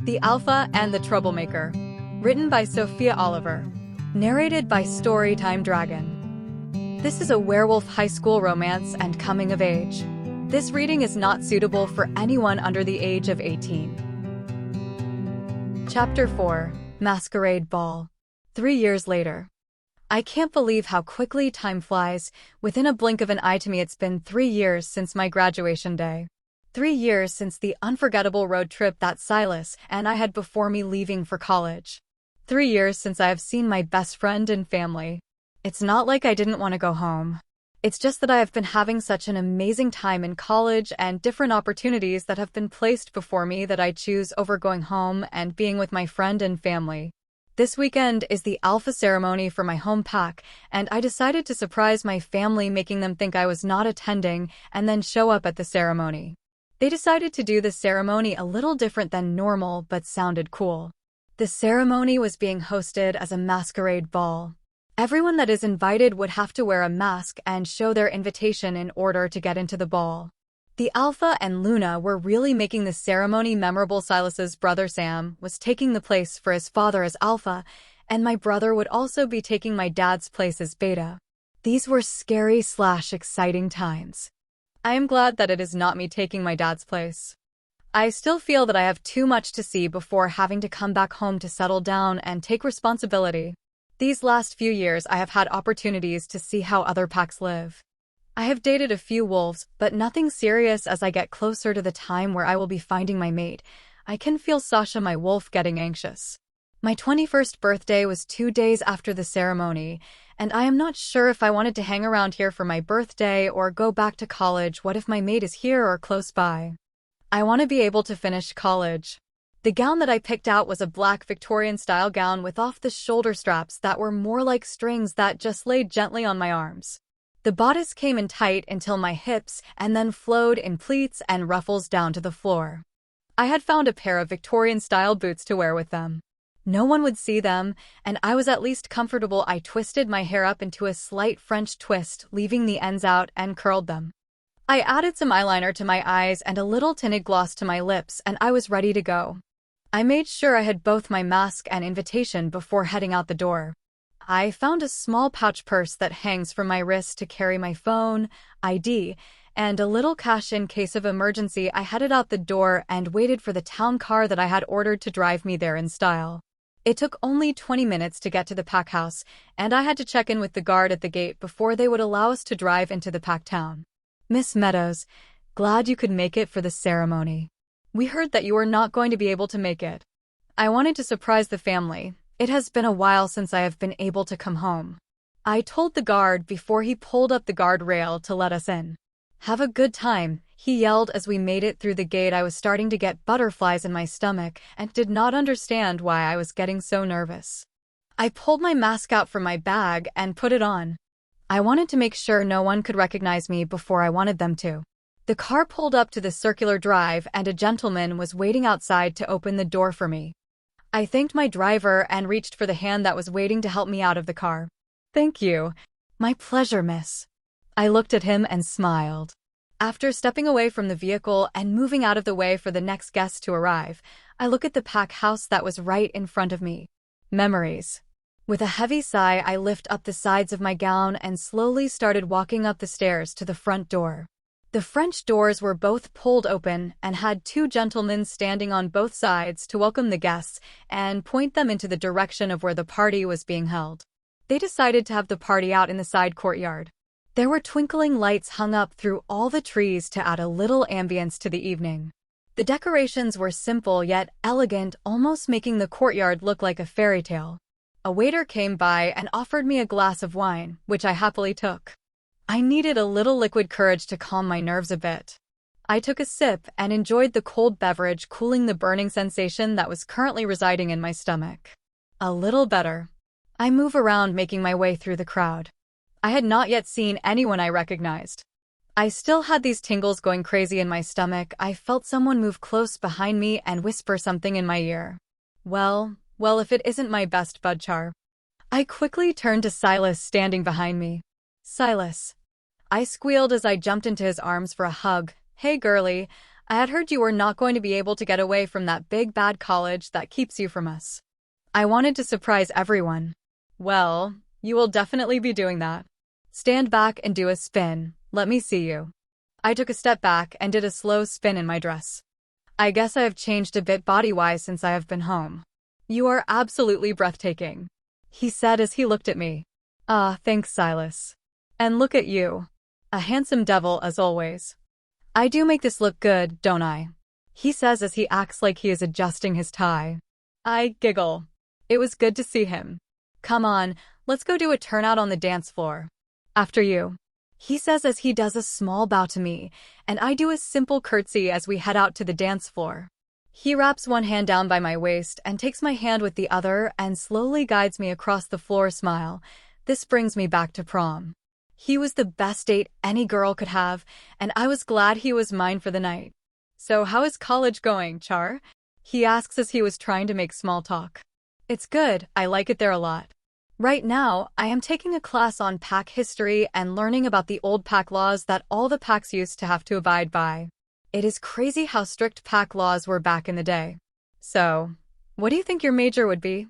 The Alpha and the Troublemaker. Written by Sophia Oliver. Narrated by Storytime Dragon. This is a werewolf high school romance and coming of age. This reading is not suitable for anyone under the age of 18. Chapter 4. Masquerade Ball. 3 years later. I can't believe how quickly time flies. Within a blink of an eye, to me it's been 3 years since my graduation day. 3 years since the unforgettable road trip that Silas and I had before me leaving for college. 3 years since I have seen my best friend and family. It's not like I didn't want to go home. It's just that I have been having such an amazing time in college and different opportunities that have been placed before me that I choose over going home and being with my friend and family. This weekend is the Alpha ceremony for my home pack, and I decided to surprise my family, making them think I was not attending and then show up at the ceremony. They decided to do the ceremony a little different than normal, but sounded cool. The ceremony was being hosted as a masquerade ball. Everyone that is invited would have to wear a mask and show their invitation in order to get into the ball. The Alpha and Luna were really making the ceremony memorable. Silas's brother Sam was taking the place for his father as Alpha, and my brother would also be taking my dad's place as Beta. These were scary/exciting times. I am glad that it is not me taking my dad's place. I still feel that I have too much to see before having to come back home to settle down and take responsibility. These last few years I have had opportunities to see how other packs live. I have dated a few wolves, but nothing serious. As I get closer to the time where I will be finding my mate, I can feel Sasha, my wolf, getting anxious. My 21st birthday was 2 days after the ceremony, and I am not sure if I wanted to hang around here for my birthday or go back to college. What if my mate is here or close by? I want to be able to finish college. The gown that I picked out was a black Victorian-style gown with off-the-shoulder straps that were more like strings that just laid gently on my arms. The bodice came in tight until my hips and then flowed in pleats and ruffles down to the floor. I had found a pair of Victorian-style boots to wear with them. No one would see them, and I was at least comfortable. I twisted my hair up into a slight French twist, leaving the ends out, and curled them. I added some eyeliner to my eyes and a little tinted gloss to my lips, and I was ready to go. I made sure I had both my mask and invitation before heading out the door. I found a small pouch purse that hangs from my wrist to carry my phone, ID, and a little cash in case of emergency. I headed out the door and waited for the town car that I had ordered to drive me there in style. It took only 20 minutes to get to the pack house, and I had to check in with the guard at the gate before they would allow us to drive into the pack town. Miss Meadows, glad you could make it for the ceremony. We heard that you were not going to be able to make it. I wanted to surprise the family. It has been a while since I have been able to come home. I told the guard before he pulled up the guardrail to let us in. Have a good time, he yelled as we made it through the gate. I was starting to get butterflies in my stomach and did not understand why I was getting so nervous. I pulled my mask out from my bag and put it on. I wanted to make sure no one could recognize me before I wanted them to. The car pulled up to the circular drive and a gentleman was waiting outside to open the door for me. I thanked my driver and reached for the hand that was waiting to help me out of the car. Thank you. My pleasure, miss. I looked at him and smiled. After stepping away from the vehicle and moving out of the way for the next guest to arrive, I look at the pack house that was right in front of me. Memories. With a heavy sigh, I lift up the sides of my gown and slowly started walking up the stairs to the front door. The French doors were both pulled open and had 2 gentlemen standing on both sides to welcome the guests and point them into the direction of where the party was being held. They decided to have the party out in the side courtyard. There were twinkling lights hung up through all the trees to add a little ambience to the evening. The decorations were simple yet elegant, almost making the courtyard look like a fairy tale. A waiter came by and offered me a glass of wine, which I happily took. I needed a little liquid courage to calm my nerves a bit. I took a sip and enjoyed the cold beverage, cooling the burning sensation that was currently residing in my stomach. A little better. I move around, making my way through the crowd. I had not yet seen anyone I recognized. I still had these tingles going crazy in my stomach. I felt someone move close behind me and whisper something in my ear. Well, if it isn't my best bud Char. I quickly turned to Silas standing behind me. Silas. I squealed as I jumped into his arms for a hug. Hey girlie, I had heard you were not going to be able to get away from that big bad college that keeps you from us. I wanted to surprise everyone. Well, you will definitely be doing that. Stand back and do a spin. Let me see you. I took a step back and did a slow spin in my dress. I guess I have changed a bit body-wise since I have been home. You are absolutely breathtaking, he said as he looked at me. Ah, thanks, Silas. And look at you. A handsome devil as always. I do make this look good, don't I? He says as he acts like he is adjusting his tie. I giggle. It was good to see him. Come on, let's go do a turnout on the dance floor. After you. He says as he does a small bow to me, and I do a simple curtsy as we head out to the dance floor. He wraps one hand down by my waist and takes my hand with the other and slowly guides me across the floor. Smile. This brings me back to prom. He was the best date any girl could have, and I was glad he was mine for the night. So how is college going, Char? He asks as he was trying to make small talk. It's good, I like it there a lot. Right now, I am taking a class on pack history and learning about the old pack laws that all the packs used to have to abide by. It is crazy how strict pack laws were back in the day. So, what do you think your major would be?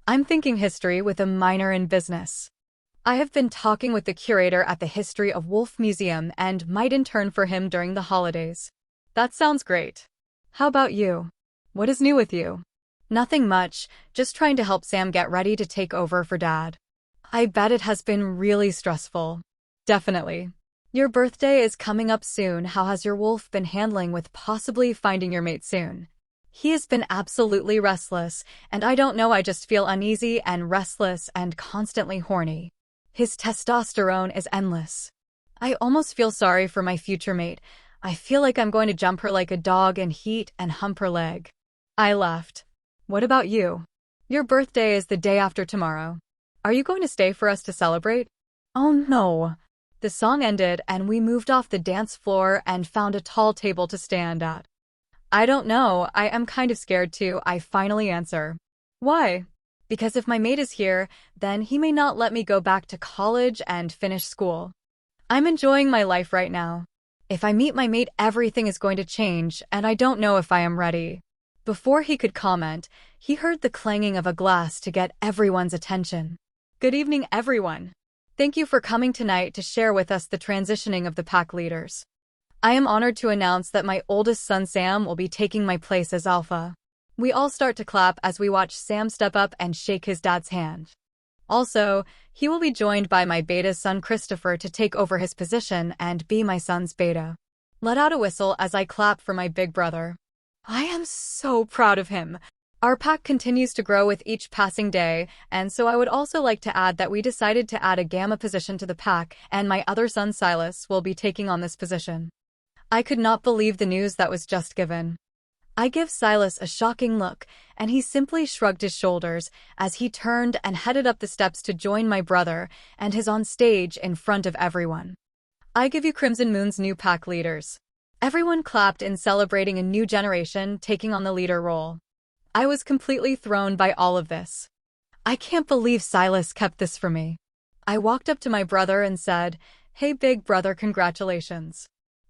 I'm thinking history with a minor in business. I have been talking with the curator at the History of Wolf Museum and might intern for him during the holidays. That sounds great. How about you? What is new with you? Nothing much, just trying to help Sam get ready to take over for Dad. I bet it has been really stressful. Definitely. Your birthday is coming up soon. How has your wolf been handling with possibly finding your mate soon? He has been absolutely restless, and I don't know, I just feel uneasy and restless and constantly horny. His testosterone is endless. I almost feel sorry for my future mate. I feel like I'm going to jump her like a dog in heat and hump her leg. I laughed. What about you? Your birthday is the day after tomorrow. Are you going to stay for us to celebrate? Oh no. The song ended and we moved off the dance floor and found a tall table to stand at. I don't know, I am kind of scared too, I finally answer. Why? Because if my mate is here, then he may not let me go back to college and finish school. I'm enjoying my life right now. If I meet my mate, everything is going to change, and I don't know if I am ready. Before he could comment, he heard the clanging of a glass to get everyone's attention. Good evening, everyone. Thank you for coming tonight to share with us the transitioning of the pack leaders. I am honored to announce that my oldest son Sam will be taking my place as alpha. We all start to clap as we watch Sam step up and shake his dad's hand. Also, he will be joined by my beta son Christopher to take over his position and be my son's beta. Let out a whistle as I clap for my big brother. I am so proud of him. Our pack continues to grow with each passing day, and so I would also like to add that we decided to add a gamma position to the pack, and my other son Silas will be taking on this position. I could not believe the news that was just given. I give Silas a shocking look, and he simply shrugged his shoulders as he turned and headed up the steps to join my brother and his on stage in front of everyone. I give you Crimson Moon's new pack leaders. Everyone clapped in celebrating a new generation taking on the leader role. I was completely thrown by all of this. I can't believe Silas kept this for me. I walked up to my brother and said, "Hey big brother, congratulations."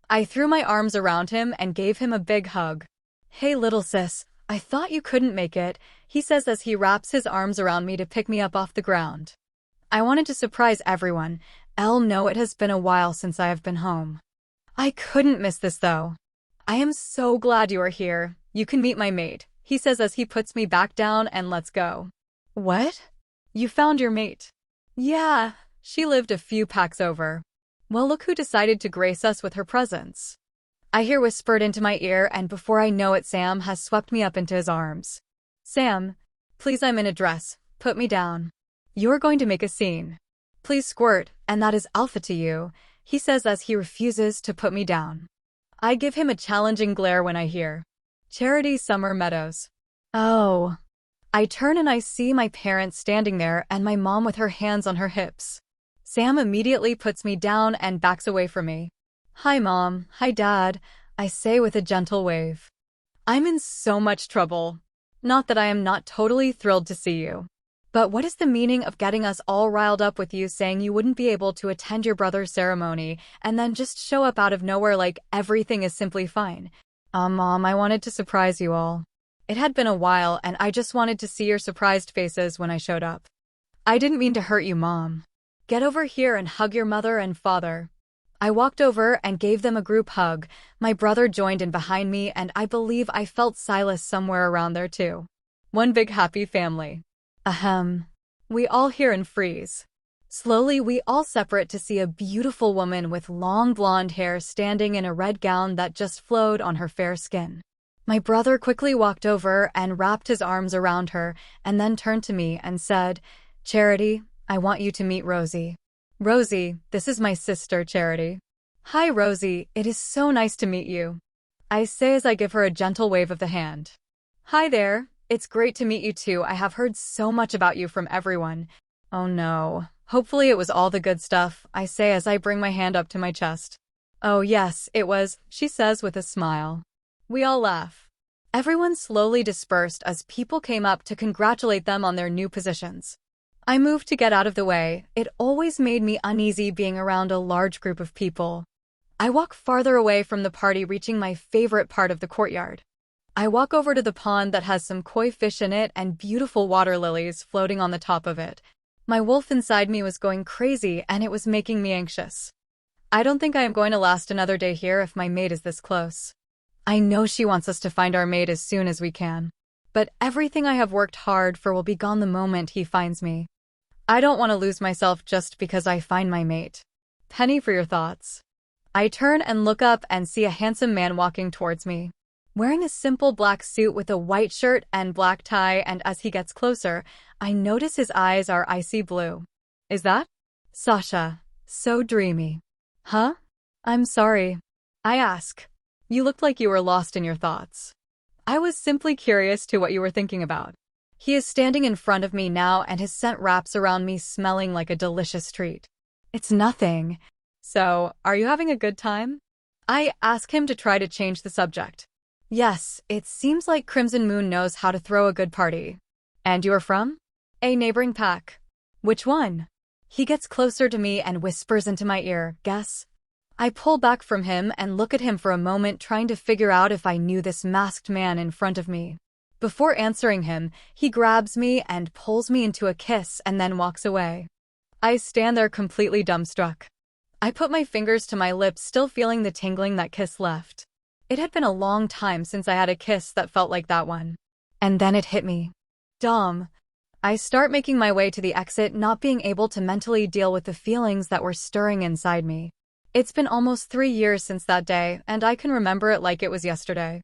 I threw my arms around him and gave him a big hug. "Hey little sis, I thought you couldn't make it," he says as he wraps his arms around me to pick me up off the ground. I wanted to surprise everyone. No, it has been a while since I have been home. I couldn't miss this though. I am so glad you are here. You can meet my mate, he says as he puts me back down and lets go. What? You found your mate? Yeah, she lived a few packs over. Well, look who decided to grace us with her presence. I hear whispered into my ear, and before I know it, Sam has swept me up into his arms. Sam, please, I'm in a dress. Put me down. You're going to make a scene. Please squirt, and that is alpha to you, he says as he refuses to put me down. I give him a challenging glare when I hear Charity Summer Meadows. Oh. I turn and I see my parents standing there and my mom with her hands on her hips. Sam immediately puts me down and backs away from me. Hi Mom, hi Dad, I say with a gentle wave. I'm in so much trouble. Not that I am not totally thrilled to see you. But what is the meaning of getting us all riled up with you saying you wouldn't be able to attend your brother's ceremony and then just show up out of nowhere like everything is simply fine? Mom, I wanted to surprise you all. It had been a while and I just wanted to see your surprised faces when I showed up. I didn't mean to hurt you, Mom. Get over here and hug your mother and father. I walked over and gave them a group hug. My brother joined in behind me and I believe I felt Silas somewhere around there too. One big happy family. Ahem. We all hear and freeze. Slowly, we all separate to see a beautiful woman with long blonde hair standing in a red gown that just flowed on her fair skin. My brother quickly walked over and wrapped his arms around her and then turned to me and said, "Charity, I want you to meet Rosie." "Rosie, this is my sister, Charity." "Hi, Rosie, it is so nice to meet you," I say as I give her a gentle wave of the hand. "Hi there, it's great to meet you too. I have heard so much about you from everyone." "Oh no. Hopefully it was all the good stuff," I say as I bring my hand up to my chest. "Oh yes, it was," she says with a smile. We all laugh. Everyone slowly dispersed as people came up to congratulate them on their new positions. I moved to get out of the way. It always made me uneasy being around a large group of people. I walk farther away from the party, reaching my favorite part of the courtyard. I walk over to the pond that has some koi fish in it and beautiful water lilies floating on the top of it. My wolf inside me was going crazy and it was making me anxious. I don't think I am going to last another day here if my mate is this close. I know she wants us to find our mate as soon as we can. But everything I have worked hard for will be gone the moment he finds me. I don't want to lose myself just because I find my mate. Penny for your thoughts. I turn and look up and see a handsome man walking towards me. Wearing a simple black suit with a white shirt and black tie, and as he gets closer, I notice his eyes are icy blue. Is that Sasha? So dreamy. Huh? I'm sorry. I ask. You looked like you were lost in your thoughts. I was simply curious to what you were thinking about. He is standing in front of me now and his scent wraps around me, smelling like a delicious treat. It's nothing. So, are you having a good time? I ask him to try to change the subject. Yes, it seems like Crimson Moon knows how to throw a good party. And you are from? A neighboring pack. Which one? He gets closer to me and whispers into my ear, guess? I pull back from him and look at him for a moment, trying to figure out if I knew this masked man in front of me. Before answering him, he grabs me and pulls me into a kiss and then walks away. I stand there completely dumbstruck. I put my fingers to my lips, still feeling the tingling that kiss left. It had been a long time since I had a kiss that felt like that one. And then it hit me. Dom. I start making my way to the exit, not being able to mentally deal with the feelings that were stirring inside me. It's been almost 3 years since that day, and I can remember it like it was yesterday.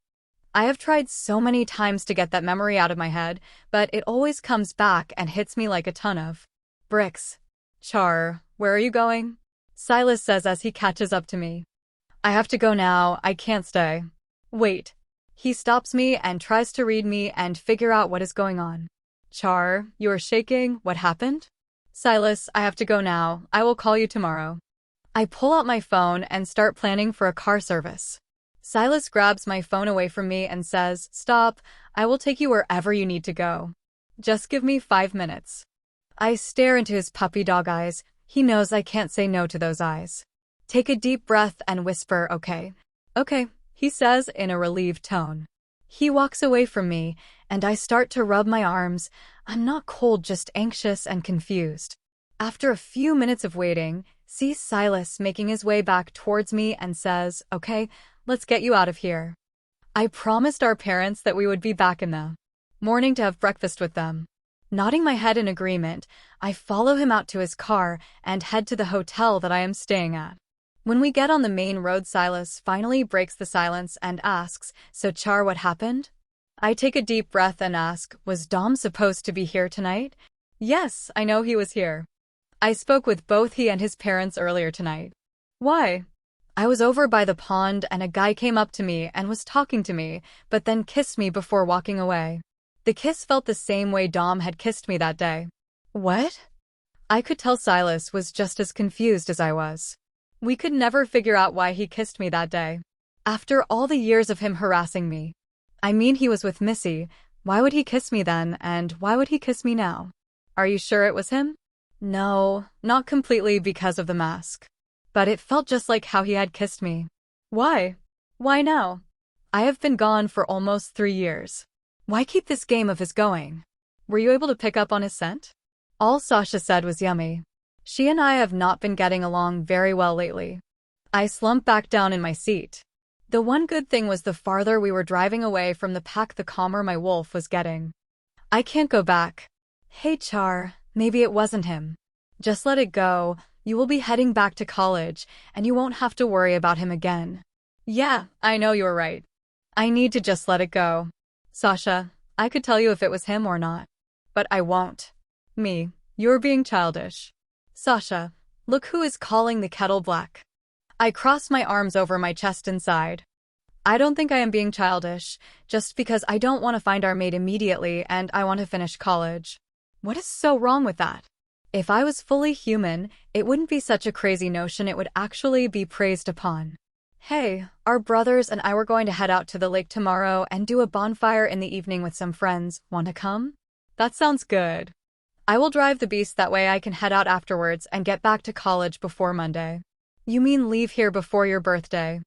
I have tried so many times to get that memory out of my head, but it always comes back and hits me like a ton of bricks. Char, where are you going? Silas says as he catches up to me. I have to go now, I can't stay. Wait. He stops me and tries to read me and figure out what is going on. Char, you are shaking, what happened? Silas, I have to go now, I will call you tomorrow. I pull out my phone and start planning for a car service. Silas grabs my phone away from me and says, stop, I will take you wherever you need to go. Just give me 5 minutes. I stare into his puppy dog eyes. He knows I can't say no to those eyes. Take a deep breath and whisper, okay. Okay, he says in a relieved tone. He walks away from me, and I start to rub my arms. I'm not cold, just anxious and confused. After a few minutes of waiting, see Silas making his way back towards me and says, okay, let's get you out of here. I promised our parents that we would be back in the morning to have breakfast with them. Nodding my head in agreement, I follow him out to his car and head to the hotel that I am staying at. When we get on the main road, Silas finally breaks the silence and asks, so Char, what happened? I take a deep breath and ask, was Dom supposed to be here tonight? Yes, I know he was here. I spoke with both he and his parents earlier tonight. Why? I was over by the pond and a guy came up to me and was talking to me, but then kissed me before walking away. The kiss felt the same way Dom had kissed me that day. What? I could tell Silas was just as confused as I was. We could never figure out why he kissed me that day. After all the years of him harassing me. I mean, he was with Missy. Why would he kiss me then, and why would he kiss me now? Are you sure it was him? No, not completely because of the mask. But it felt just like how he had kissed me. Why? Why now? I have been gone for almost 3 years. Why keep this game of his going? Were you able to pick up on his scent? All Sasha said was yummy. She and I have not been getting along very well lately. I slumped back down in my seat. The one good thing was the farther we were driving away from the pack, the calmer my wolf was getting. I can't go back. Hey Char, maybe it wasn't him. Just let it go. You will be heading back to college, and you won't have to worry about him again. Yeah, I know you're right. I need to just let it go. Sasha, I could tell you if it was him or not. But I won't. Me, you're being childish. Sasha, look who is calling the kettle black. I crossed my arms over my chest and sighed. I don't think I am being childish, just because I don't want to find our mate immediately and I want to finish college. What is so wrong with that? If I was fully human, it wouldn't be such a crazy notion, it would actually be praised upon. Hey, our brothers and I were going to head out to the lake tomorrow and do a bonfire in the evening with some friends. Want to come? That sounds good. I will drive the beast, that way I can head out afterwards and get back to college before Monday. You mean leave here before your birthday?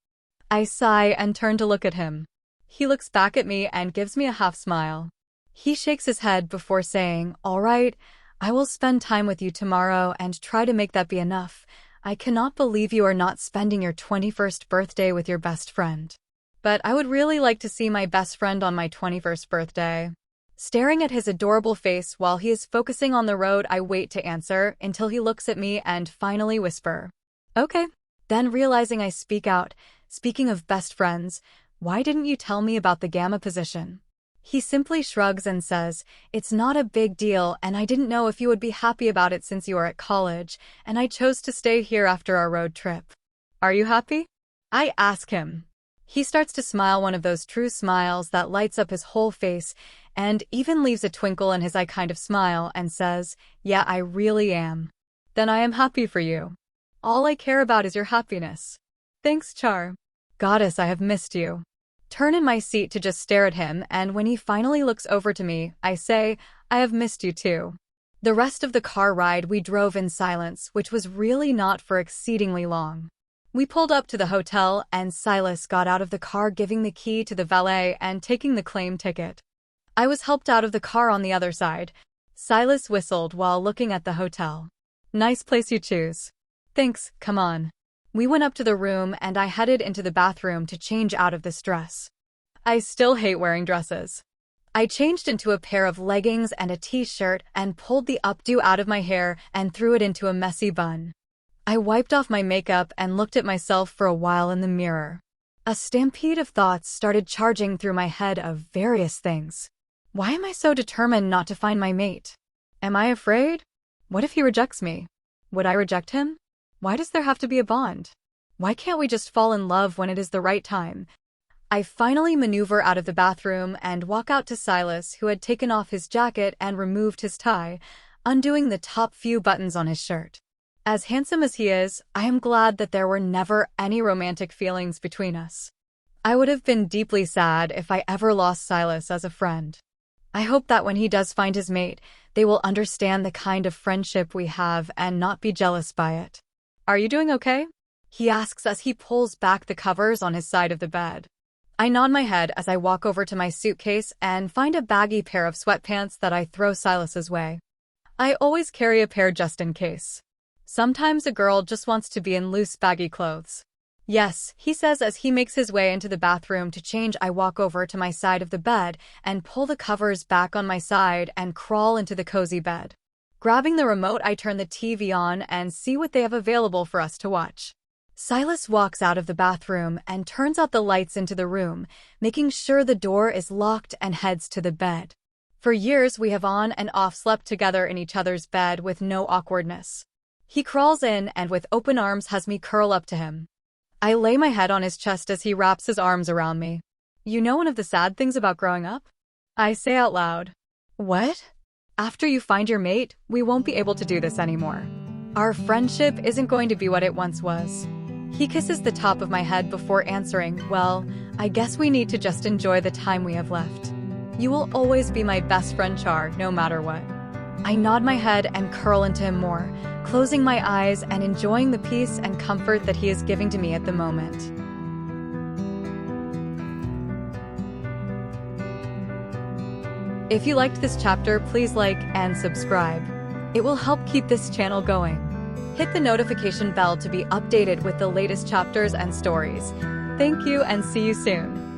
I sigh and turn to look at him. He looks back at me and gives me a half smile. He shakes his head before saying, all right, I will spend time with you tomorrow and try to make that be enough. I cannot believe you are not spending your 21st birthday with your best friend. But I would really like to see my best friend on my 21st birthday. Staring at his adorable face while he is focusing on the road, I wait to answer until he looks at me and finally whisper. Okay. Then realizing I speak out, speaking of best friends, why didn't you tell me about the gamma position? He simply shrugs and says, it's not a big deal and I didn't know if you would be happy about it since you are at college, and I chose to stay here after our road trip. Are you happy? I ask him. He starts to smile, one of those true smiles that lights up his whole face and even leaves a twinkle in his eye kind of smile, and says, yeah, I really am. Then I am happy for you. All I care about is your happiness. Thanks, Char. Goddess, I have missed you. Turn in my seat to just stare at him, and when he finally looks over to me, I say, I have missed you too. The rest of the car ride we drove in silence, which was really not for exceedingly long. We pulled up to the hotel, and Silas got out of the car, giving the key to the valet and taking the claim ticket. I was helped out of the car on the other side. Silas whistled while looking at the hotel. Nice place you choose. Thanks, come on. We went up to the room and I headed into the bathroom to change out of this dress. I still hate wearing dresses. I changed into a pair of leggings and a t-shirt and pulled the updo out of my hair and threw it into a messy bun. I wiped off my makeup and looked at myself for a while in the mirror. A stampede of thoughts started charging through my head of various things. Why am I so determined not to find my mate? Am I afraid? What if he rejects me? Would I reject him? Why does there have to be a bond? Why can't we just fall in love when it is the right time? I finally maneuver out of the bathroom and walk out to Silas, who had taken off his jacket and removed his tie, undoing the top few buttons on his shirt. As handsome as he is, I am glad that there were never any romantic feelings between us. I would have been deeply sad if I ever lost Silas as a friend. I hope that when he does find his mate, they will understand the kind of friendship we have and not be jealous by it. Are you doing okay? He asks as he pulls back the covers on his side of the bed. I nod my head as I walk over to my suitcase and find a baggy pair of sweatpants that I throw Silas's way. I always carry a pair just in case. Sometimes a girl just wants to be in loose, baggy clothes. Yes, he says as he makes his way into the bathroom to change. I walk over to my side of the bed and pull the covers back on my side and crawl into the cozy bed. Grabbing the remote, I turn the TV on and see what they have available for us to watch. Silas walks out of the bathroom and turns out the lights into the room, making sure the door is locked, and heads to the bed. For years we have on and off slept together in each other's bed with no awkwardness. He crawls in and with open arms has me curl up to him. I lay my head on his chest as he wraps his arms around me. You know one of the sad things about growing up? I say out loud. What? After you find your mate, we won't be able to do this anymore. Our friendship isn't going to be what it once was. He kisses the top of my head before answering, well, I guess we need to just enjoy the time we have left. You will always be my best friend, Char, no matter what. I nod my head and curl into him more, closing my eyes and enjoying the peace and comfort that he is giving to me at the moment. If you liked this chapter, please like and subscribe. It will help keep this channel going. Hit the notification bell to be updated with the latest chapters and stories. Thank you and see you soon.